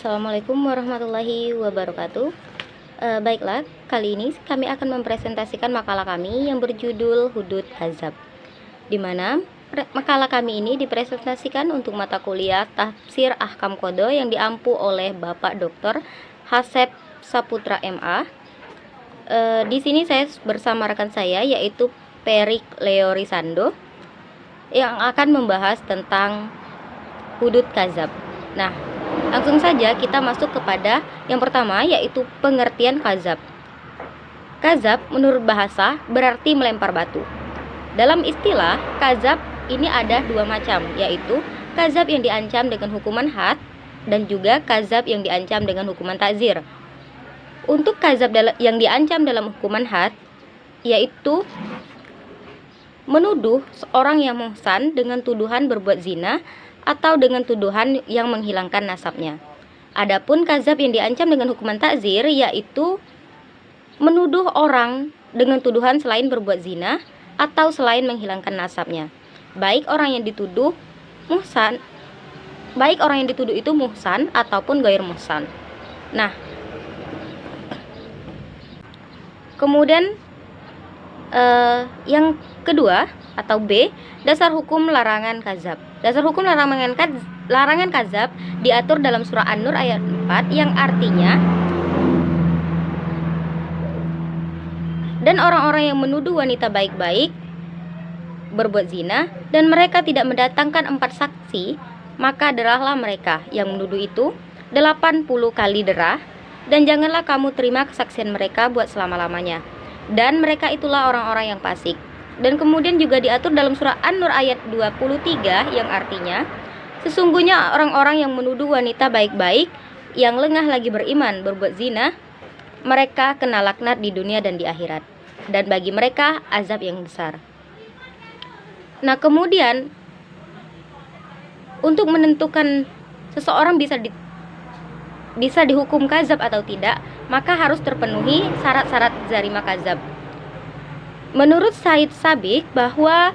Assalamualaikum warahmatullahi wabarakatuh. Baiklah, kali ini kami akan mempresentasikan makalah kami yang berjudul Hudud Hazab, di mana makalah kami ini dipresentasikan untuk mata kuliah Tafsir Ahkam Qadha yang diampu oleh Bapak Dr. Hasep Saputra MA. Di sini saya bersama rekan saya yaitu Perik Leorisando yang akan membahas tentang hudud kazab. Nah, langsung saja kita masuk kepada yang pertama, yaitu pengertian kazab. Kazab menurut bahasa berarti melempar batu. Dalam istilah, kazab ini ada dua macam, yaitu kazab yang diancam dengan hukuman had dan juga kazab yang diancam dengan hukuman ta'zir. Untuk kazab yang diancam dalam hukuman had, yaitu menuduh seorang yang muhsan dengan tuduhan berbuat zina atau dengan tuduhan yang menghilangkan nasabnya. Adapun kazab yang diancam dengan hukuman ta'zir yaitu menuduh orang dengan tuduhan selain berbuat zina atau selain menghilangkan nasabnya. Baik orang yang dituduh itu muhsan ataupun ghair muhsan. Nah, kemudian yang kedua atau B, dasar hukum larangan kazab. Dasar hukum larangan kazab diatur dalam surah An-Nur ayat 4 yang artinya, dan orang-orang yang menuduh wanita baik-baik berbuat zina dan mereka tidak mendatangkan 4 saksi, maka derahlah mereka yang menuduh itu 80 kali derah, dan janganlah kamu terima kesaksian mereka buat selama-lamanya. Dan mereka itulah orang-orang yang fasik. Dan kemudian juga diatur dalam surah An-Nur ayat 23 yang artinya, sesungguhnya orang-orang yang menuduh wanita baik-baik yang lengah lagi beriman berbuat zina, mereka kena laknat di dunia dan di akhirat, dan bagi mereka azab yang besar. Nah, kemudian untuk menentukan seseorang bisa dihukum kazab atau tidak, maka harus terpenuhi syarat-syarat jarima kazab. Menurut Said Sabiq bahwa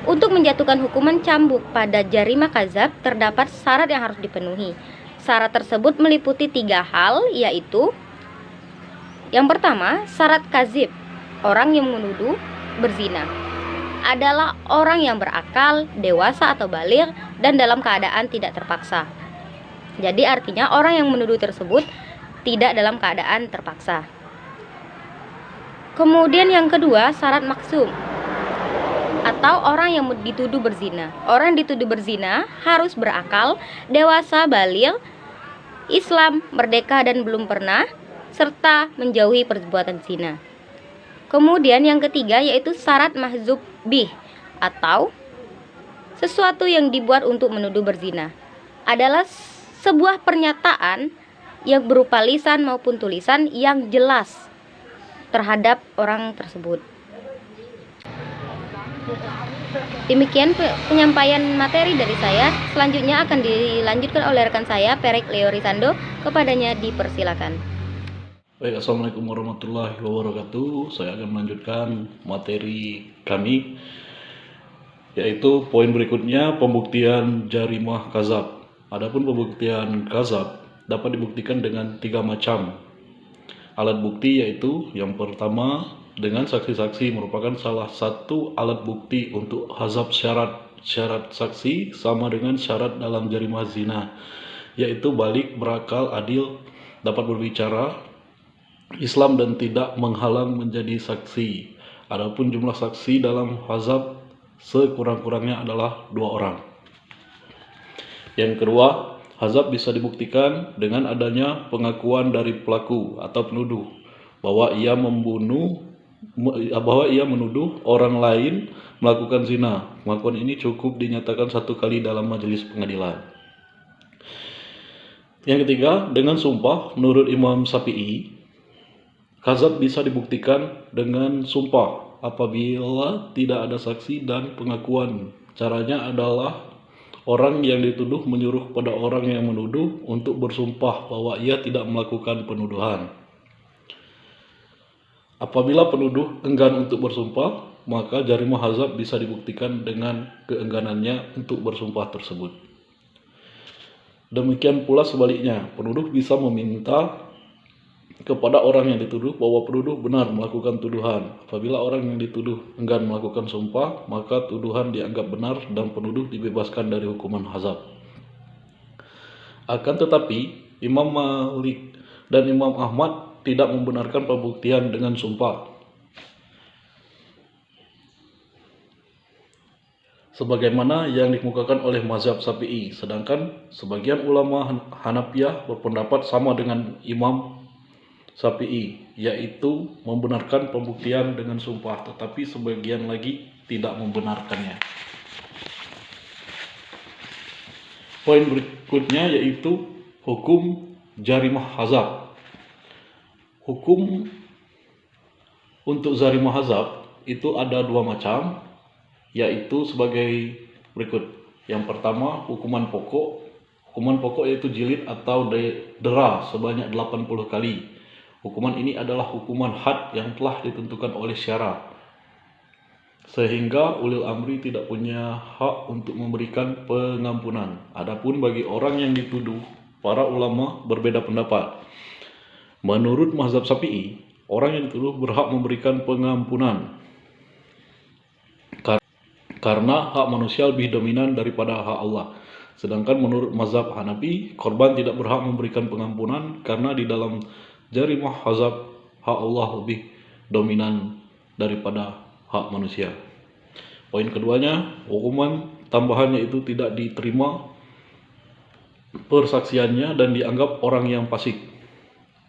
untuk menjatuhkan hukuman cambuk pada jarima kazab terdapat syarat yang harus dipenuhi. Syarat tersebut meliputi 3 hal, yaitu yang pertama, syarat kazib. Orang yang menuduh berzina adalah orang yang berakal, dewasa atau baligh dan dalam keadaan tidak terpaksa. Jadi artinya orang yang menuduh tersebut tidak dalam keadaan terpaksa. Kemudian yang kedua, syarat maksum atau orang yang dituduh berzina. Orang yang dituduh berzina harus berakal, dewasa, baligh, Islam, merdeka dan belum pernah, serta menjauhi perbuatan zina. Kemudian yang ketiga yaitu syarat mahzub bih atau sesuatu yang dibuat untuk menuduh berzina. Adalah sebuah pernyataan yang berupa lisan maupun tulisan yang jelas terhadap orang tersebut. Demikian penyampaian materi dari saya. Selanjutnya akan dilanjutkan oleh rekan saya Perik Leorisando. Kepadanya dipersilakan. Baik, assalamualaikum warahmatullahi wabarakatuh. Saya akan melanjutkan materi kami, yaitu poin berikutnya, pembuktian jarimah kazab. Adapun pembuktian kazab dapat dibuktikan dengan 3 macam alat bukti, yaitu yang pertama dengan saksi-saksi merupakan salah satu alat bukti untuk hazab. Syarat saksi sama dengan syarat dalam jarimah zina, yaitu balik, berakal, adil, dapat berbicara, Islam dan tidak menghalang menjadi saksi. Adapun jumlah saksi dalam hazab sekurang-kurangnya adalah 2 orang. Yang kedua, hazab bisa dibuktikan dengan adanya pengakuan dari pelaku atau penuduh bahwa ia menuduh orang lain melakukan zina. Pengakuan ini cukup dinyatakan 1 kali dalam majelis pengadilan. Yang ketiga, dengan sumpah. Menurut Imam Syafi'i, kazab bisa dibuktikan dengan sumpah apabila tidak ada saksi dan pengakuan. Caranya adalah orang yang dituduh menyuruh pada orang yang menuduh untuk bersumpah bahwa ia tidak melakukan penuduhan. Apabila penuduh enggan untuk bersumpah, maka jarimah hazab bisa dibuktikan dengan keengganannya untuk bersumpah tersebut. Demikian pula sebaliknya, penuduh bisa meminta kepada orang yang dituduh bahwa penuduh benar melakukan tuduhan. Apabila orang yang dituduh enggan melakukan sumpah, maka tuduhan dianggap benar dan penuduh dibebaskan dari hukuman hazab. Akan tetapi, Imam Malik dan Imam Ahmad tidak membenarkan pembuktian dengan sumpah, sebagaimana yang dikemukakan oleh mazhab Syafi'i. Sedangkan sebagian ulama Hanafiyah berpendapat sama dengan Imam Syafi'i, yaitu membenarkan pembuktian dengan sumpah, tetapi sebagian lagi tidak membenarkannya. Poin berikutnya yaitu hukum jarimah hazab. Hukum untuk jarimah hazab itu ada dua macam, yaitu sebagai berikut. Yang pertama, hukuman pokok. Hukuman pokok yaitu jilid atau dera sebanyak 80 kali. Hukuman ini adalah hukuman had yang telah ditentukan oleh syara, sehingga ulil amri tidak punya hak untuk memberikan pengampunan. Adapun bagi orang yang dituduh, para ulama berbeda pendapat. Menurut mazhab Syafi'i, orang yang dituduh berhak memberikan pengampunan karena hak manusia lebih dominan daripada hak Allah. Sedangkan menurut mazhab Hanafi, korban tidak berhak memberikan pengampunan karena di dalam jarimah hazab hak Allah lebih dominan daripada hak manusia. Poin keduanya, hukuman tambahannya itu tidak diterima persaksiannya dan dianggap orang yang fasik.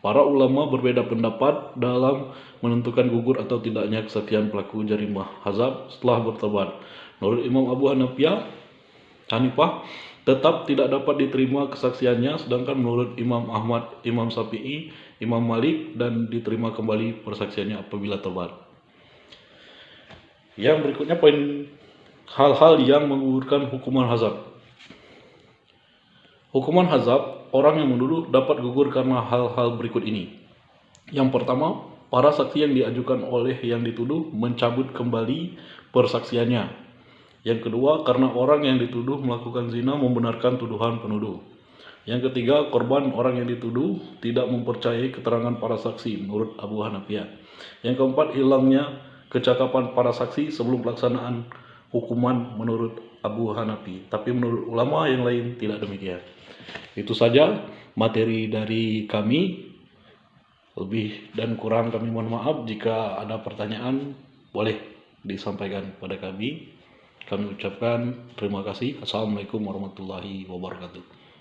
Para ulama berbeda pendapat dalam menentukan gugur atau tidaknya kesaksian pelaku jarimah hazab setelah bertobat. Menurut Imam Abu Hanifah tetap tidak dapat diterima kesaksiannya, sedangkan menurut Imam Ahmad, Imam Syafi'i, Imam Malik dan diterima kembali persaksiannya apabila tobat. Yang berikutnya poin hal-hal yang menggugurkan hukuman hazab. Hukuman hazab, orang yang menuduh dapat gugur karena hal-hal berikut ini. Yang pertama, para saksi yang diajukan oleh yang dituduh mencabut kembali persaksiannya. Yang kedua, karena orang yang dituduh melakukan zina membenarkan tuduhan penuduh. Yang ketiga, korban orang yang dituduh tidak mempercayai keterangan para saksi menurut Abu Hanifah. Yang keempat, hilangnya kecakapan para saksi sebelum pelaksanaan hukuman menurut Abu Hanafi. Tapi menurut ulama yang lain tidak demikian. Itu saja materi dari kami. Lebih dan kurang kami mohon maaf. Jika ada pertanyaan boleh disampaikan pada kami. Kami ucapkan terima kasih. Assalamualaikum warahmatullahi wabarakatuh.